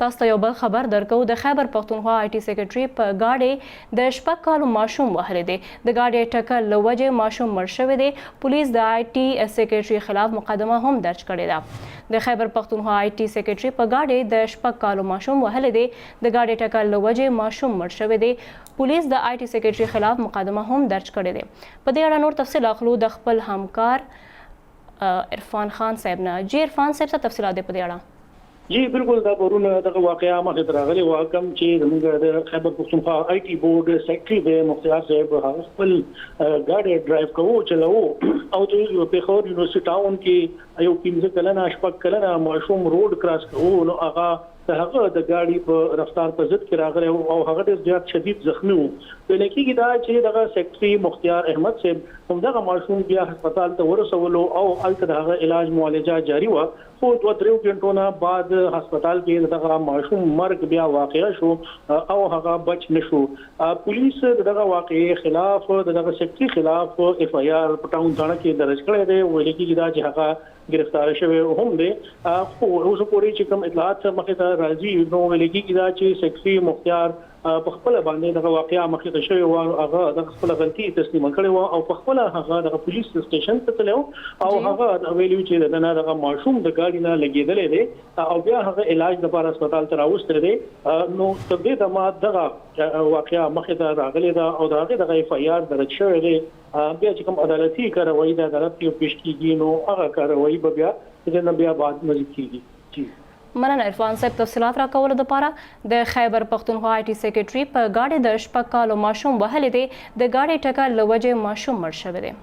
تاسو ته یو بل خبر درکو. د خیبر پختونخوا آی ټي سیکرټري په ګاډي د 6 کالو ماشوم وهلی دی. د ګاډي ټکر له وجې ماشوم مړ شوی دی. پولیس د آی ټي سیکرټري خلاف مقدمه هم درج کړې ده. د خیبر پختونخوا آی ټي سیکرټري په ګاډي د 6 کالو ماشوم وهلی دی. د ګاډي ټکر له وجې ماشوم مړ شوی دی. پولیس د آی ټي سیکرټري خلاف مقدمه هم درج کړې ده. په دې اړه نور تفصیل اخلو د خپل همکار عرفان خان صاحب نه. جی عرفان صاحب څه تفصیلات دي په دې اړه؟ جی بالکل دا پرونه دغه واقعیا مخې ته راغلی و کوم چې زموږ د خیبر پختونخوا آی ټي بورډ سیکرټري د مختار صاحب خپل ګاډي ډرایو کوو چلاو او د پیښور یونیورسيټي ټاون کې یو 15 کلنه شپږ کلنه ماشوم روډ کراس کوو نو هغه د ګاډي په رفتار په ضد کې راغلی او هغه ډېر زیات شدید زخمی وو. ویل کېږي دا چې دغه سیکرټري مختار احمد صاحب همدغه ماشوم بیا هسپتال ته ورسولو او هلته د هغه علاج معالجه جاري وه، خو 2-3 غنټو نه بعد هسپتال کې دغه ماشوم مرګ بیا واقع شو او هغه بچ نشو. پولیس دغه واقعي خلاف دغه سیکرټري خلاف اف آی آر په ټاون ځانه کې درج کړی دی. ویل کېږي دا چې هغه گرفتار شوی هم دی. خو اوس پورې چې کوم اطلاعات مخې ته راځي نو ویل کېږي دا چې سیکرټري مختار په خپل باندې دغه واقعیا مخې ته شوی و، هغه د خپل غلطي تسلیم کړی و او په خپل هغه د پولیس سټیشن ته تلو او هغه ویلو چې دغه ماشوم د ګاډي نه لګیدلې دی او بیا هغه علاج لپاره هسپتال ته راوستل دی. نو تر دې دمه دغه واقعیا مخې ته راغلی دا او دغه اف آی آر درج شوی دی. بیا چې کوم عدالتي کاروایی د عدالت کې پیش کیږي نو هغه کاروایی به بیا د بیا بعد مزید کیږي. مننه عرفان صاحب تفصیلات راکولو دپاره. د خیبر پختونخوا آی ټي سیکرټري په ګاډي د 6 کالو ماشوم وهلی دی. د ګاډي ټکر له وجې ماشوم مړ شوی دی.